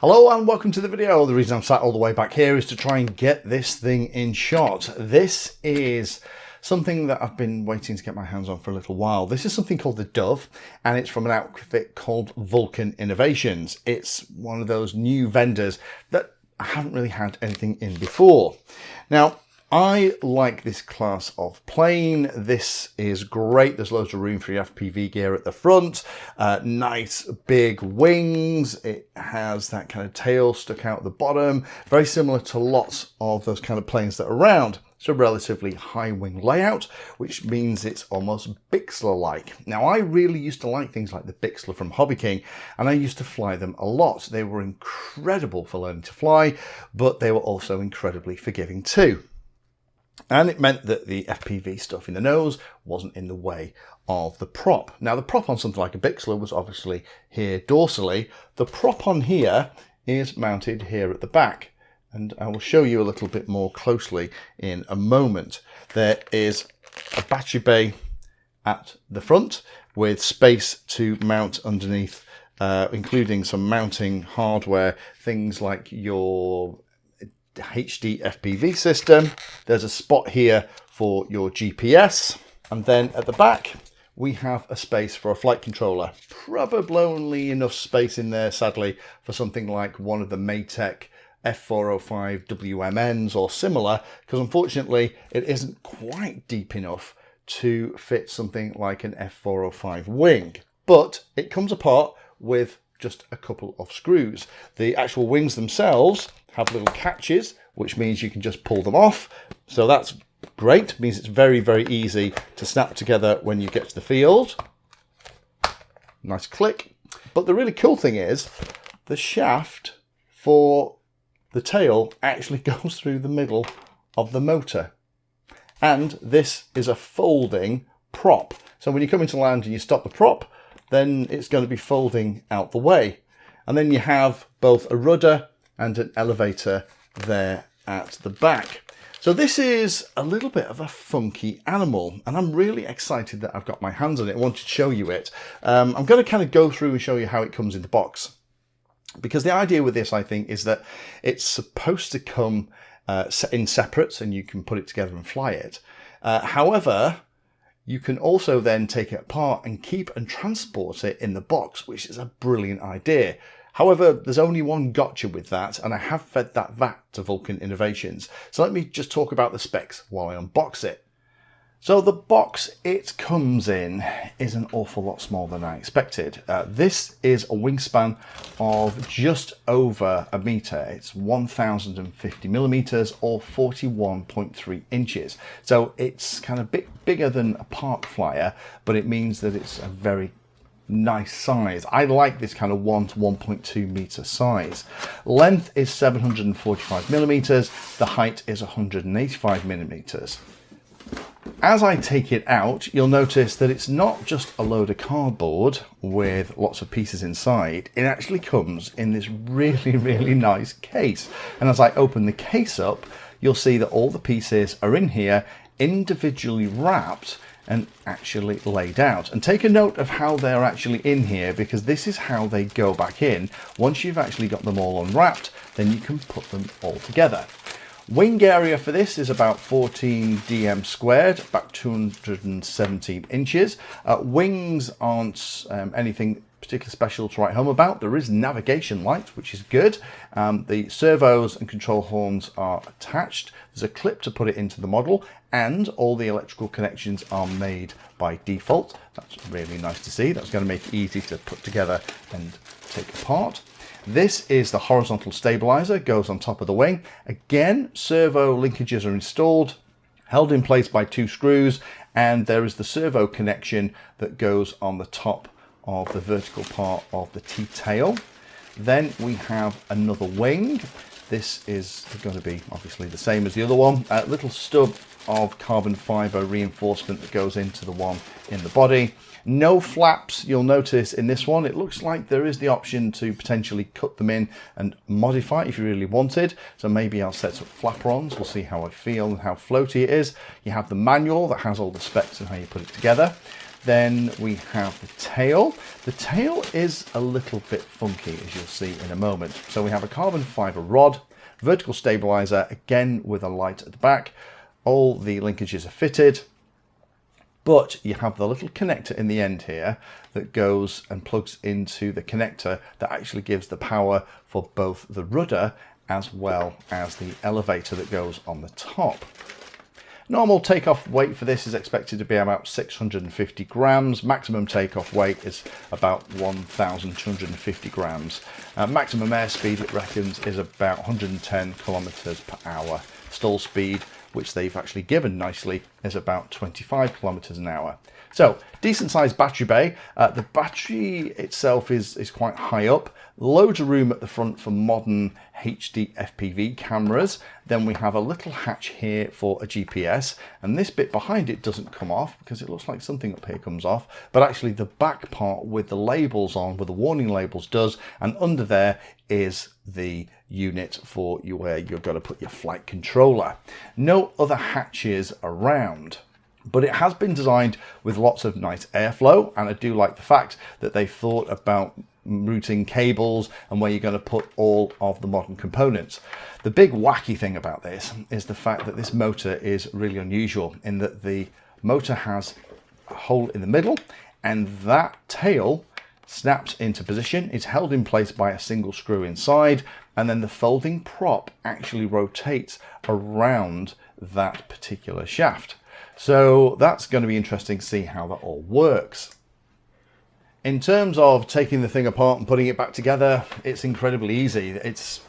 Hello and welcome to the video. The reason I'm sat all the way back here is to try and get this thing in shot. This is something that I've been waiting to get my hands on for a little while. This is something called the Dove, and it's from an outfit called Vulcan Innovations. It's one of those new vendors that I haven't really had anything in before. Now, I like this class of plane. This is great. There's loads of room for your FPV gear at the front. Nice big wings. It has that kind of tail stuck out the bottom. Very similar to lots of those kind of planes that are around. It's a relatively high wing layout, which means it's almost Bixler-like. Now, I really used to like things like the Bixler from Hobby King, and I used to fly them a lot. They were incredible for learning to fly, but they were also incredibly forgiving too. And it meant that the FPV stuff in the nose wasn't in the way of the prop. Now, the prop on something like a Bixler was obviously here dorsally. The prop on here is mounted here at the back. And I will show you a little bit more closely in a moment. There is a battery bay at the front with space to mount underneath, including some mounting hardware, things like your HD FPV system. There's a spot here for your GPS, and then at the back we have a space for a flight controller. Probably only enough space in there, sadly, for something like one of the Maytech F405 WMNs or similar, because unfortunately it isn't quite deep enough to fit something like an F405 wing, but it comes apart with just a couple of screws. The actual wings themselves have little catches, which means you can just pull them off. So that's great. It means it's very, very easy to snap together when you get to the field. Nice click. But the really cool thing is the shaft for the tail actually goes through the middle of the motor. And this is a folding prop. So when you come into land and you stop the prop, then it's going to be folding out the way. And then you have both a rudder and an elevator there at the back. So this is a little bit of a funky animal, and I'm really excited that I've got my hands on it. I wanted to show you it. I'm going to kind of go through and show you how it comes in the box. Because the idea with this, I think, is that it's supposed to come in separates and you can put it together and fly it. However, you can also then take it apart and keep and transport it in the box, which is a brilliant idea. However, there's only one gotcha with that, and I have fed that VAT to Vulcan Innovations. So let me just talk about the specs while I unbox it. So the box it comes in is an awful lot smaller than I expected. This is a wingspan of just over a metre. It's 1050 millimetres or 41.3 inches. So it's kind of a bit bigger than a park flyer, but it means that it's a very nice size. I like this kind of 1 to 1.2 metre size. Length is 745 millimetres. The height is 185 millimetres. As I take it out, you'll notice that it's not just a load of cardboard with lots of pieces inside. It actually comes in this really, really nice case. And as I open the case up, you'll see that all the pieces are in here, individually wrapped and actually laid out. And take a note of how they're actually in here, because this is how they go back in. Once you've actually got them all unwrapped, then you can put them all together. Wing area for this is about 14 dm squared, about 217 inches. Wings aren't anything particularly special to write home about. There is navigation light, which is good. The servos and control horns are attached. There's a clip to put it into the model, and all the electrical connections are made by default. That's really nice to see. That's going to make it easy to put together and take apart. This is the horizontal stabilizer, goes on top of the wing. Again, servo linkages are installed, held in place by 2 screws, and there is the servo connection that goes on the top of the vertical part of the T-tail. Then we have another wing. This is going to be obviously the same as the other one. A little stub of carbon fiber reinforcement that goes into the one in the body. No flaps, you'll notice in this one. It looks like there is the option to potentially cut them in and modify if you really wanted. So maybe I'll set some flap-ons. We'll see how I feel and how floaty it is. You have the manual that has all the specs and how you put it together. Then we have the tail. The tail is a little bit funky, as you'll see in a moment. So we have a carbon fiber rod, vertical stabilizer, again with a light at the back. All the linkages are fitted, but you have the little connector in the end here that goes and plugs into the connector that actually gives the power for both the rudder as well as the elevator that goes on the top. Normal takeoff weight for this is expected to be about 650 grams. Maximum takeoff weight is about 1,250 grams. Maximum airspeed, it reckons, is about 110 kilometers per hour. Stall speed, which they've actually given nicely, is about 25 kilometers an hour. So, decent sized battery bay. The battery itself is quite high up. Loads of room at the front for modern HD FPV cameras. Then we have a little hatch here for a GPS, and this bit behind it doesn't come off because it looks like something up here comes off, but actually the back part with the labels on, with the warning labels, does, and under there is the unit for where you're going to put your flight controller. No other hatches around. But it has been designed with lots of nice airflow, and I do like the fact that they thought about routing cables and where you're going to put all of the modern components. The big wacky thing about this is the fact that this motor is really unusual in that the motor has a hole in the middle, and that tail snaps into position. It's held in place by a single screw inside, and then the folding prop actually rotates around that particular shaft. So that's going to be interesting to see how that all works. In terms of taking the thing apart and putting it back together, it's incredibly easy. It's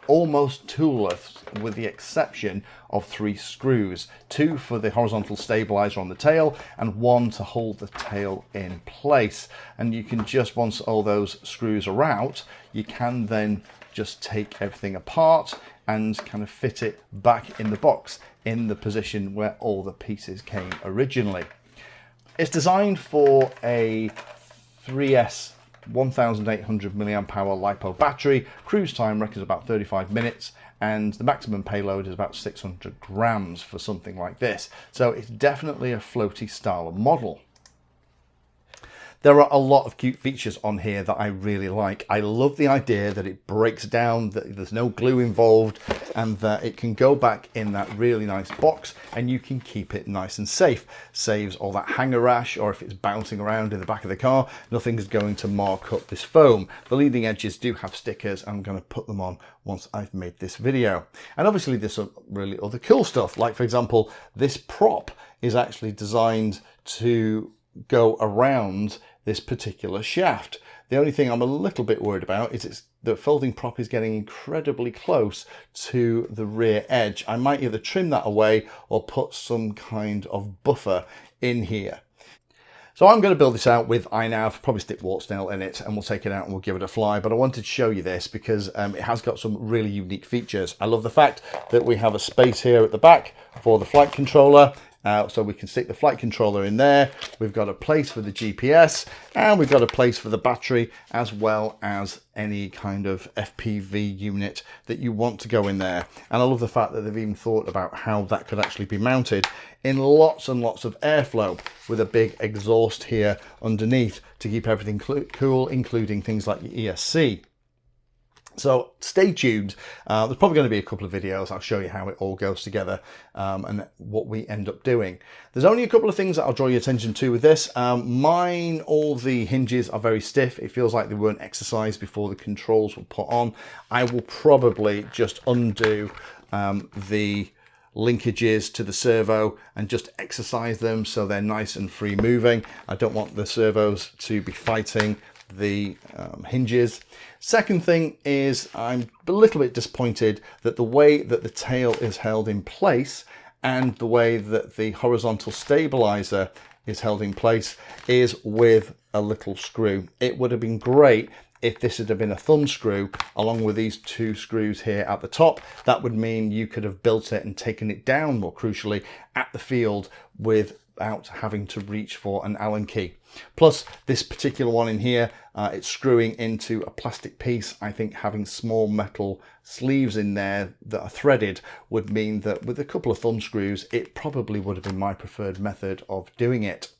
almost toolless with the exception of 3 screws, 2 for the horizontal stabilizer on the tail and 1 to hold the tail in place. And you can just, once all those screws are out, you can then just take everything apart and kind of fit it back in the box in the position where all the pieces came originally. It's designed for a 3S 1800 milliamp hour LiPo battery. Cruise time reckons about 35 minutes, and the maximum payload is about 600 grams for something like this. So it's definitely a floaty style of model. There are a lot of cute features on here that I really like. I love the idea that it breaks down, that there's no glue involved, and that it can go back in that really nice box and you can keep it nice and safe. Saves all that hanger rash, or if it's bouncing around in the back of the car, nothing's going to mark up this foam. The leading edges do have stickers. I'm going to put them on once I've made this video. And obviously there's some really other cool stuff. Like, for example, this prop is actually designed to go around this particular shaft. The only thing I'm a little bit worried about is the folding prop is getting incredibly close to the rear edge. I might either trim that away or put some kind of buffer in here. So I'm going to build this out with iNav, probably stick Wartsnail in it, and we'll take it out and we'll give it a fly. But I wanted to show you this because it has got some really unique features. I love the fact that we have a space here at the back for the flight controller. So we can stick the flight controller in there. We've got a place for the GPS, and we've got a place for the battery, as well as any kind of FPV unit that you want to go in there. And I love the fact that they've even thought about how that could actually be mounted in lots and lots of airflow, with a big exhaust here underneath to keep everything cool, including things like your ESC. So stay tuned. There's probably going to be a couple of videos. I'll show you how it all goes together and what we end up doing. There's only a couple of things that I'll draw your attention to with this. All the hinges are very stiff. It feels like they weren't exercised before the controls were put on. I will probably just undo the linkages to the servo and just exercise them so they're nice and free moving. I don't want the servos to be fighting the hinges. Second thing is, I'm a little bit disappointed that the way that the tail is held in place and the way that the horizontal stabilizer is held in place is with a little screw. It would have been great if this had been a thumb screw along with these 2 screws here at the top. That would mean you could have built it and taken it down, more crucially, at the field without having to reach for an Allen key. Plus, this particular one in here, it's screwing into a plastic piece. I think having small metal sleeves in there that are threaded would mean that with a couple of thumb screws, it probably would have been my preferred method of doing it.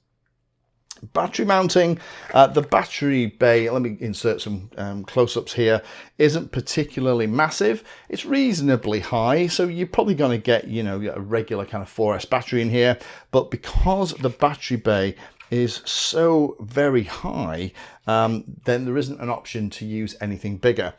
Battery mounting, the battery bay, let me insert some close-ups here, isn't particularly massive. It's reasonably high, so you're probably going to get, you know, a regular kind of 4S battery in here. But because the battery bay is so very high, then there isn't an option to use anything bigger.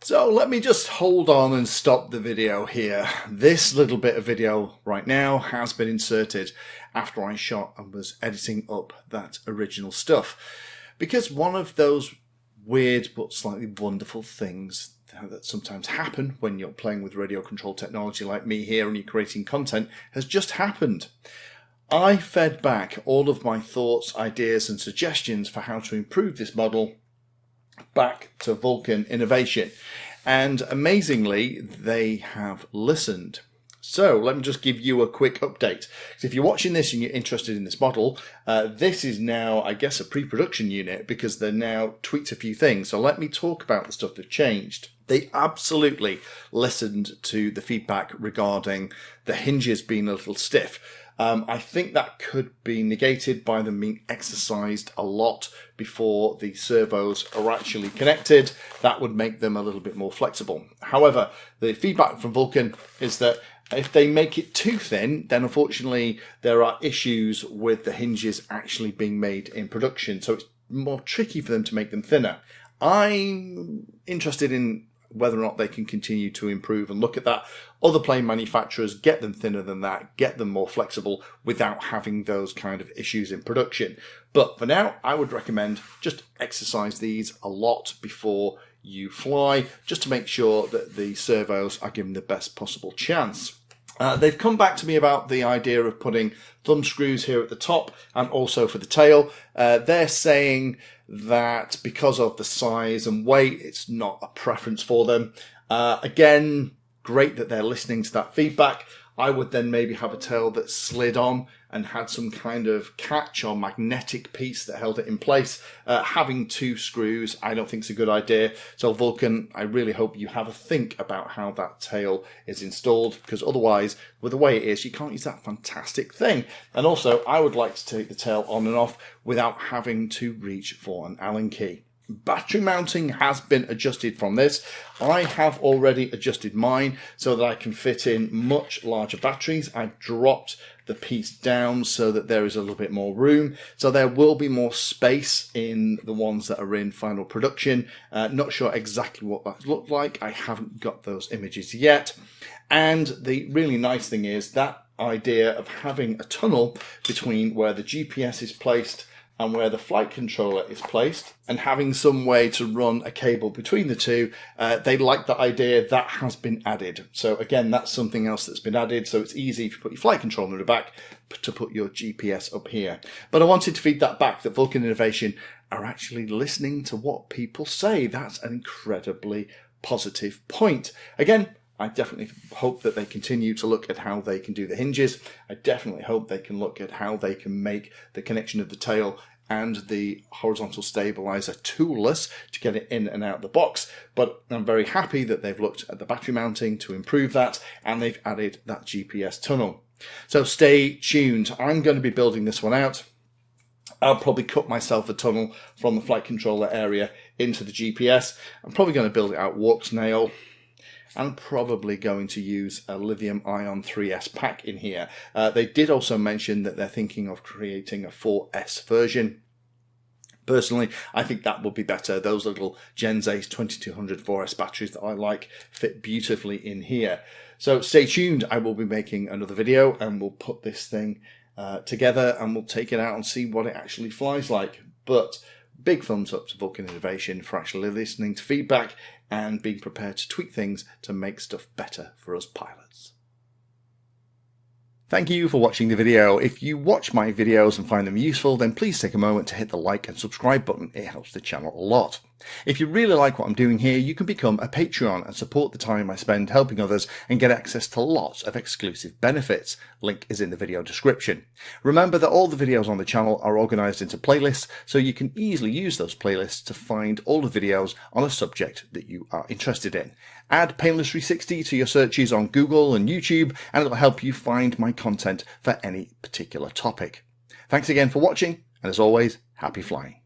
So let me just hold on and stop the video here. This little bit of video right now has been inserted after I shot and was editing up that original stuff. Because one of those weird but slightly wonderful things that sometimes happen when you're playing with radio control technology like me here and you're creating content has just happened. I fed back all of my thoughts, ideas and suggestions for how to improve this model back to Vulcan Innovation, and amazingly they have listened. So let me just give you a quick update. So if you're watching this and you're interested in this model, this is now, I guess, a pre-production unit because they're now tweaked a few things. So let me talk about the stuff they've changed. They absolutely listened to the feedback regarding the hinges being a little stiff. I think that could be negated by them being exercised a lot before the servos are actually connected. That would make them a little bit more flexible. However, the feedback from Vulcan is that if they make it too thin, then unfortunately there are issues with the hinges actually being made in production. So it's more tricky for them to make them thinner. I'm interested in whether or not they can continue to improve and look at that. Other plane manufacturers, get them thinner than that, get them more flexible without having those kind of issues in production. But for now, I would recommend just exercise these a lot before you fly, just to make sure that the servos are given the best possible chance. They've come back to me about the idea of putting thumb screws here at the top and also for the tail. They're saying that because of the size and weight, it's not a preference for them. Again, great that they're listening to that feedback. I would then maybe have a tail that slid on and had some kind of catch or magnetic piece that held it in place. Having two screws, I don't think is a good idea. So Vulcan, I really hope you have a think about how that tail is installed, because otherwise, with the way it is, you can't use that fantastic thing. And also, I would like to take the tail on and off without having to reach for an Allen key. Battery mounting has been adjusted from this. I have already adjusted mine so that I can fit in much larger batteries. I've dropped the piece down so that there is a little bit more room. So there will be more space in the ones that are in final production. Not sure exactly what that looked like. I haven't got those images yet. And the really nice thing is that idea of having a tunnel between where the GPS is placed and where the flight controller is placed, and having some way to run a cable between the two. They like that idea. That has been added. So again, that's something else that's been added. So it's easy if you put your flight controller in the back to put your GPS up here. But I wanted to feed that back, that Vulcan Innovation are actually listening to what people say. That's an incredibly positive point. Again, I definitely hope that they continue to look at how they can do the hinges. I definitely hope they can look at how they can make the connection of the tail and the horizontal stabilizer toolless to get it in and out the box. But I'm very happy that they've looked at the battery mounting to improve that, and they've added that GPS tunnel. So stay tuned. I'm going to be building this one out. I'll probably cut myself a tunnel from the flight controller area into the GPS. I'm probably going to build it out warp snail. I'm probably going to use a lithium-ion 3S pack in here. They did also mention that they're thinking of creating a 4S version. Personally, I think that would be better. Those little Genzace 2200 4S batteries that I like fit beautifully in here. So stay tuned. I will be making another video and we'll put this thing together and we'll take it out and see what it actually flies like. But big thumbs up to Vulcan Innovation for actually listening to feedback and being prepared to tweak things to make stuff better for us pilots. Thank you for watching the video. If you watch my videos and find them useful, then please take a moment to hit the like and subscribe button. It helps the channel a lot. If you really like what I'm doing here, you can become a Patreon and support the time I spend helping others and get access to lots of exclusive benefits. Link is in the video description. Remember that all the videos on the channel are organized into playlists, so you can easily use those playlists to find all the videos on a subject that you are interested in. Add Painless 360 to your searches on Google and YouTube, and it'll help you find my content for any particular topic. Thanks again for watching, And as always, happy flying.